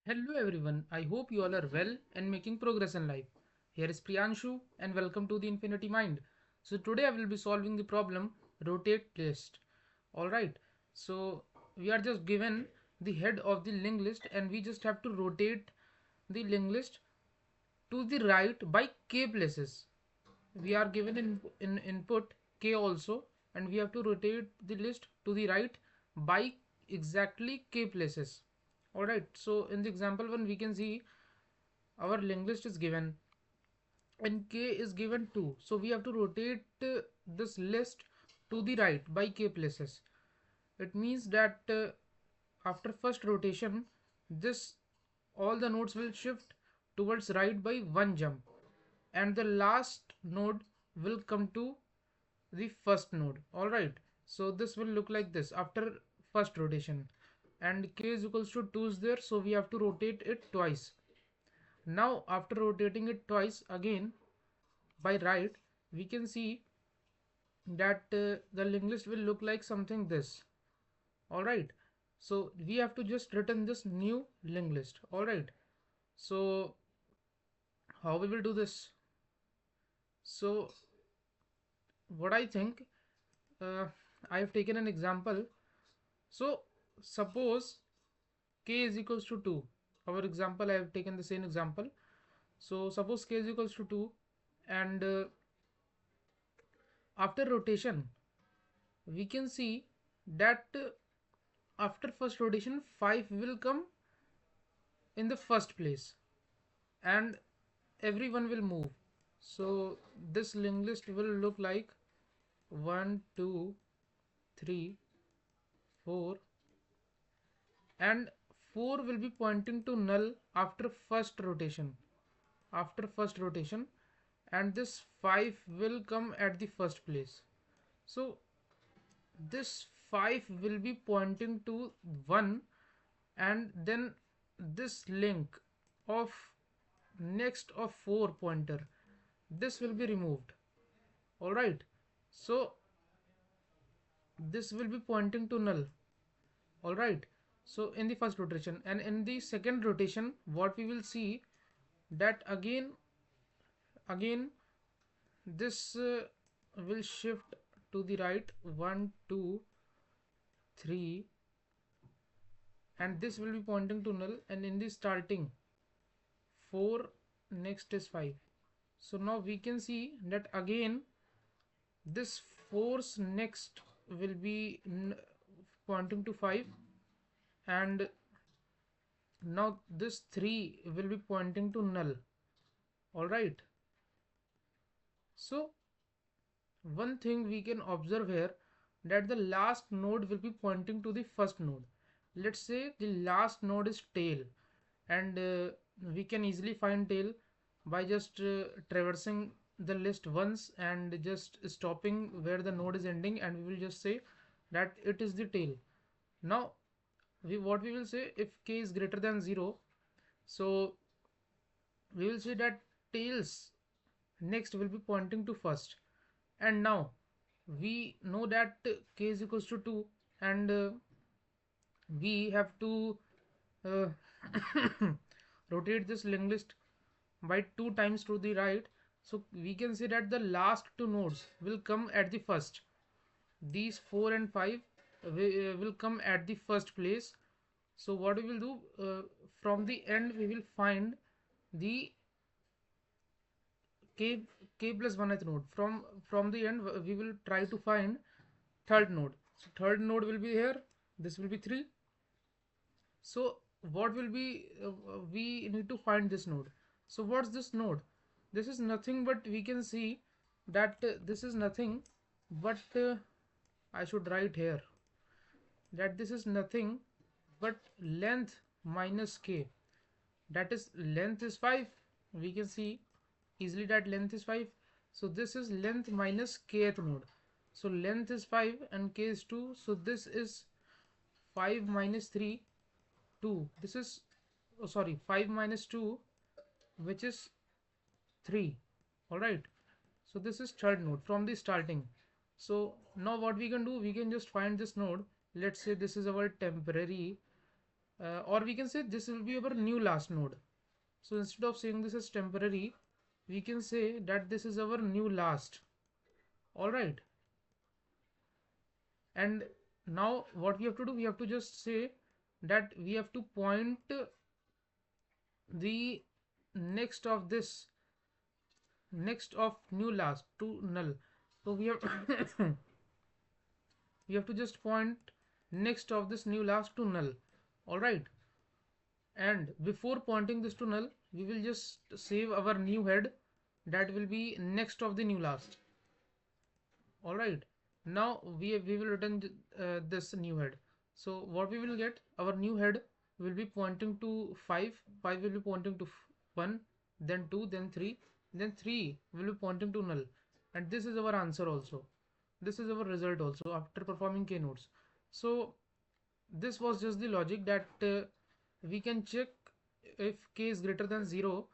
Hello everyone, I hope you all are well and making progress in life. Here is Priyanshu and welcome to the Infinity Mind. So today I will be solving the problem rotate list. Alright, so we are just given the head of the linked list and we just have to rotate the linked list to the right by k places. We are given in input k also and we have to rotate the list to the right by exactly k places. Alright, so in the example one we can see our linked list is given and k is given 2, so we have to rotate this list to the right by k places. It means that after first rotation, this all the nodes will shift towards right by one jump, and the last node will come to the first node. All right, so this will look like this after first rotation, and k is equals to 2 is there, so we have to rotate it twice. Now after rotating it twice again by right, we can see that the linked list will look like something this. All right, so we have to just return this new linked list. All right, so how we will do this? So what I think, uh, I have taken an example. So suppose k is equals to 2. Our example, I have taken the same example. So suppose k is equals to 2, and after rotation we can see that after first rotation 5 will come in the first place and everyone will move. So this linked list will look like 1 2 3 4, and 4 will be pointing to null after first rotation. And this 5 will come at the first place. So this 5 will be pointing to 1, and then this link of next of 4 pointer, this will be removed. All right, so this will be pointing to null. All right, so in the first rotation, and in the second rotation what we will see that again this will shift to the right 1 2 3, and this will be pointing to null, and in the starting 4 next is 5. So now we can see that again this force next will be pointing to 5, and now this 3 will be pointing to null. All right, so one thing we can observe here, that the last node will be pointing to the first node. Let's say the last node is tail, and we can easily find tail by just traversing the list once and just stopping where the node is ending, and we will just say that it is the tail. Now what we will say, if k is greater than 0, so we will say that tails next will be pointing to first. And now we know that k is equals to 2, and we have to uh, rotate this linked list by 2 times to the right. So we can say that the last two nodes will come at the first. These 4 and 5 will come at the first place. So what we will do, from the end we will find the k plus 1th node. From the end we will try to find third node. So third node will be here, this will be 3. So what will be, we need to find this node. So what's this node? This is nothing but, we can see that this is nothing but I should write here that this is nothing but length minus k. That is, length is 5, we can see easily that length is 5. So this is length minus kth node. So length is 5 and k is 2, so this is 5 minus 3 2. This is, oh sorry, 5 minus 2, which is 3. All right, so this is third node from the starting. So now what we can do, we can just find this node. Let's say this is our temporary or we can say this will be our new last node. So instead of saying this as temporary, we can say that this is our new last. All right. And now what we have to do, we have to just say that we have to point the next of this next of new last to null. So we have we have to just point next of this new last to null. All right. And before pointing this to null, we will just save our new head that will be next of the new last. All right. Now we will return this new head. So what we will get, our new head will be pointing to 5, 5 will be pointing to 1, then 2, then 3, then 3 will be pointing to null. And this is our answer also. This is our result also after performing k nodes. So this was just the logic that we can check if k is greater than 0,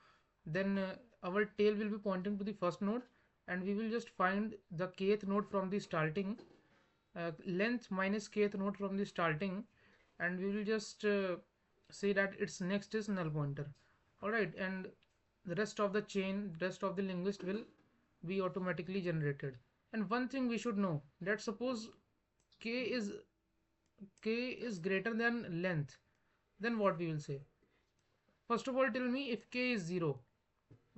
then our tail will be pointing to the first node, and we will just find the kth node from the starting, length minus kth node from the starting, and we will just say that its next is null pointer. All right, and the rest of the chain, rest of the linked list will be automatically generated. And one thing we should know, that suppose k is greater than length, then what we will say? First of all, tell me if k is 0,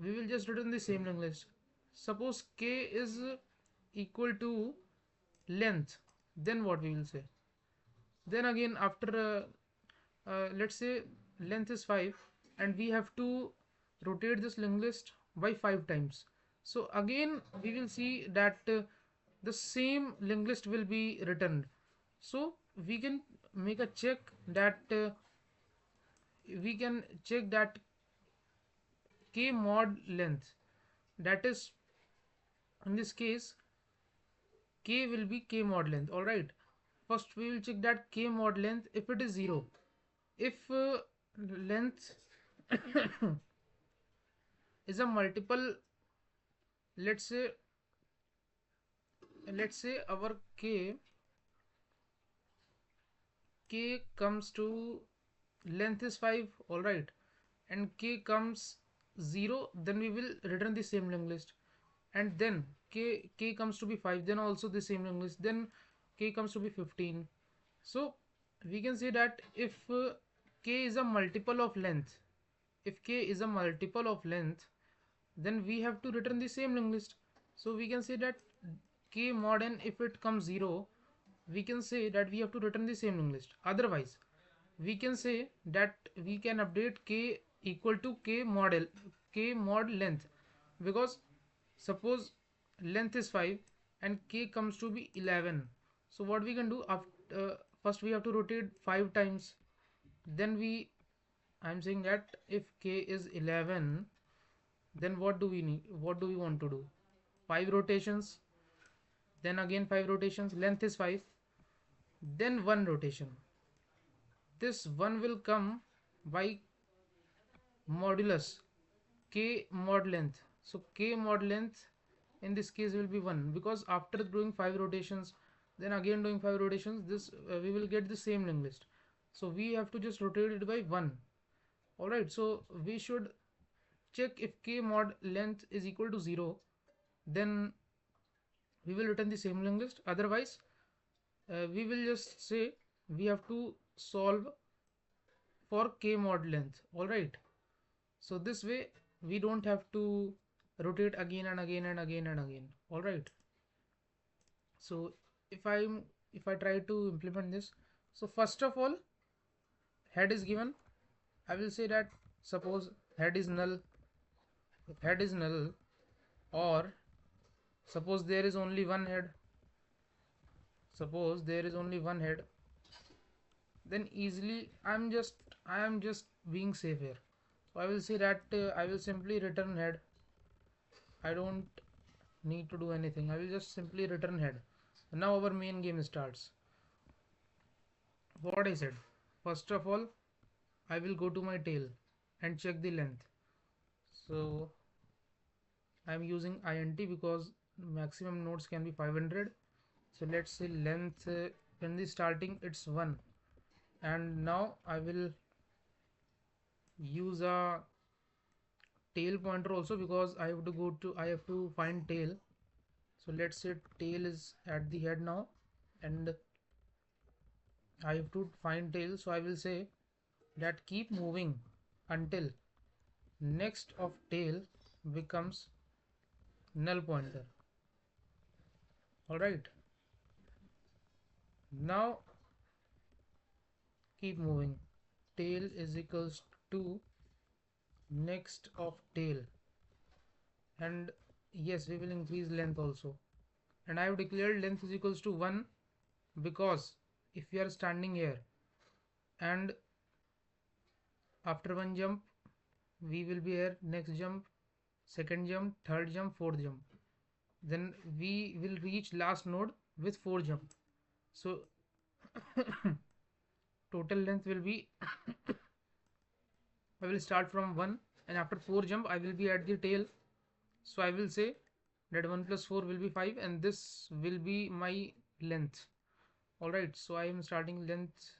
we will just return the same linked list. Suppose k is equal to length, then what we will say? Then again, after let's say length is 5 and we have to rotate this linked list by 5 times. So again we will see that the same linked list will be returned. So we can make a check that k mod length, that is, in this case k will be k mod length. All right, first we will check that k mod length, if it is 0, if length is a multiple, let's say our k comes to, length is 5, all right, and k comes 0, then we will return the same linked list. And then k comes to be 5, then also the same linked list, then k comes to be 15. So we can say that if k is a multiple of length, then we have to return the same linked list. So we can say that k mod n, if it comes 0, we can say that we have to return the same linked list. Otherwise we can say that we can update k equal to k mod length, because suppose length is 5 and k comes to be 11. So what we can do, after first we have to rotate 5 times, then I'm saying that if k is 11, then what do we want to do? 5 rotations, then again 5 rotations, length is 5, then 1 rotation. This 1 will come by modulus k mod length. So k mod length in this case will be 1, because after doing 5 rotations, then again doing 5 rotations, this we will get the same linked list. So we have to just rotate it by 1. All right, so we should check if k mod length is equal to 0, then we will return the same linked list. Otherwise we will just say we have to solve for k mod length. All right, so this way we don't have to rotate again and again and again and again. All right, so if I try to implement this, so first of all, head is given. I will say that suppose head is null, or suppose there is only one head, then easily I am just being safe here. So I will say that I will simply return head. I don't need to do anything. I will just simply return head. Now our main game starts. What I said, first of all, I will go to my tail and check the length. So I am using int because maximum nodes can be 500. So let's say length in the starting it's 1. and now I will use a tail pointer also, because I have to find tail. So let's say tail is at the head now, and I have to find tail. So I will say that keep moving until next of tail becomes null pointer. All right, now keep moving, tail is equals to next of tail, and yes, we will increase length also. And I have declared length is equals to 1, because if we are standing here and after one jump we will be here, next jump, second jump, third jump, fourth jump, then we will reach last node with 4 jump. So total length will be I will start from 1, and after 4 jump I will be at the tail. So I will say that 1 plus 4 will be 5, and this will be my length. Alright, so I am starting length,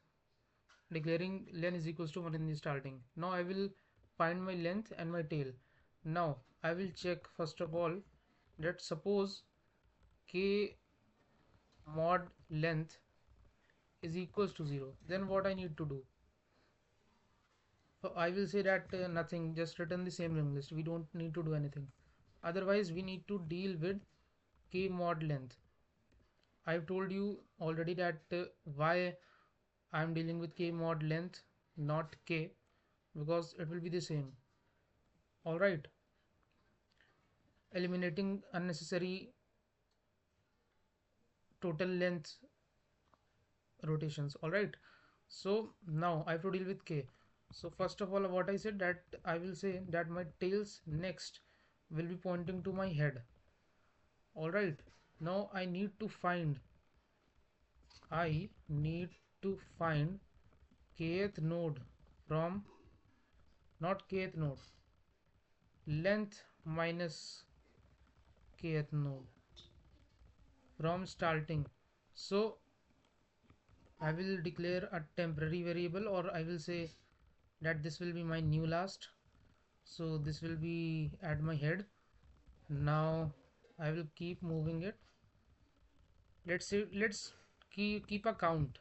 declaring length is equals to 1 in the starting. Now I will find my length and my tail. Now I will check first of all that suppose k mod length is equals to 0, then what I need to do? So I will say that nothing, just return the same linked list. We don't need to do anything. Otherwise we need to deal with k mod length. I've told you already that why I'm dealing with k mod length, not k, because it will be the same. All right, eliminating unnecessary total length rotations. All right, so now I have to deal with k. So first of all, what I said, that I will say that my tails next will be pointing to my head. All right, now I need to find kth node from, not kth node, length minus kth node from starting. So I will declare a temporary variable, or I will say that this will be my new last. So this will be at my head. Now I will keep moving it. Let's keep a count.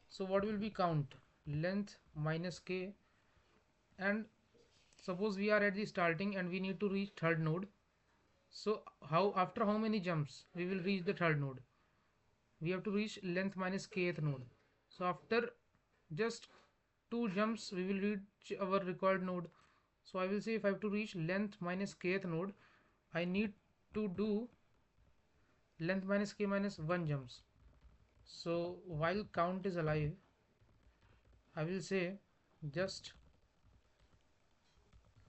So what will be count? Length minus k, and suppose we are at the starting and we need to reach third node. So after how many jumps we will reach the third node? We have to reach length minus kth node. So after just 2 jumps we will reach our required node. So I will say if I have to reach length minus kth node, I need to do length minus k minus 1 jumps. So while count is alive, I will say just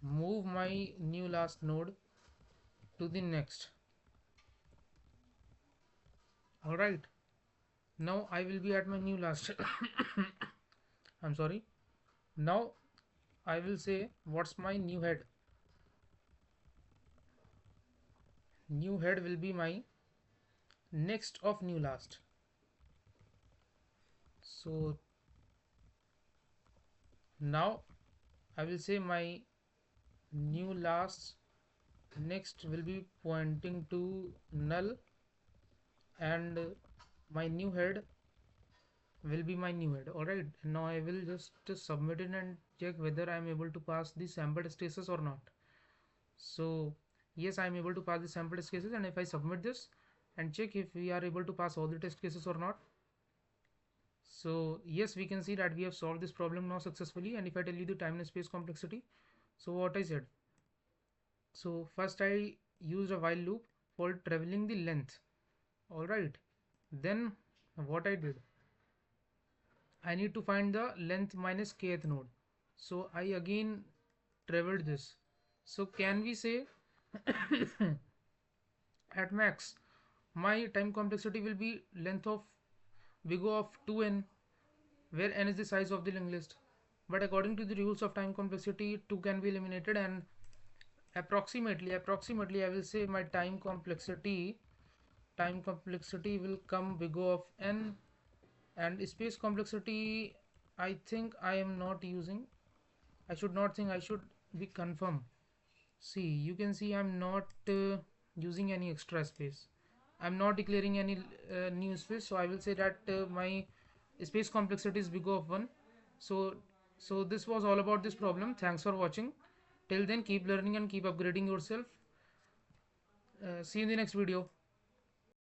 move my new last node to the next. All right, now I will be at my new last I'm sorry. Now I will say what's my new head. New head will be my next of new last. So now I will say my new last next will be pointing to null, and my new head will be my new head. Alright, now I will just submit it and check whether I am able to pass the sample test cases or not. So yes, I am able to pass the sample test cases, and if I submit this and check if we are able to pass all the test cases or not. So yes, we can see that we have solved this problem now successfully. And if I tell you the time and space complexity, so what I said, so first I used a while loop for traveling the length. All right, then what I did, I need to find the length minus kth node. So I again traveled this. So can we say at max my time complexity will be length of big O of 2n, where n is the size of the linked list. But according to the rules of time complexity, 2 can be eliminated, and approximately I will say my time complexity will come big O of n, and space complexity I think I am not using, I should not think, I should be confirm. See, you can see I'm not using any extra space. I'm not declaring any new space, so I will say that my space complexity is big of 1. So, so this was all about this problem. Thanks for watching. Till then, keep learning and keep upgrading yourself. See you in the next video.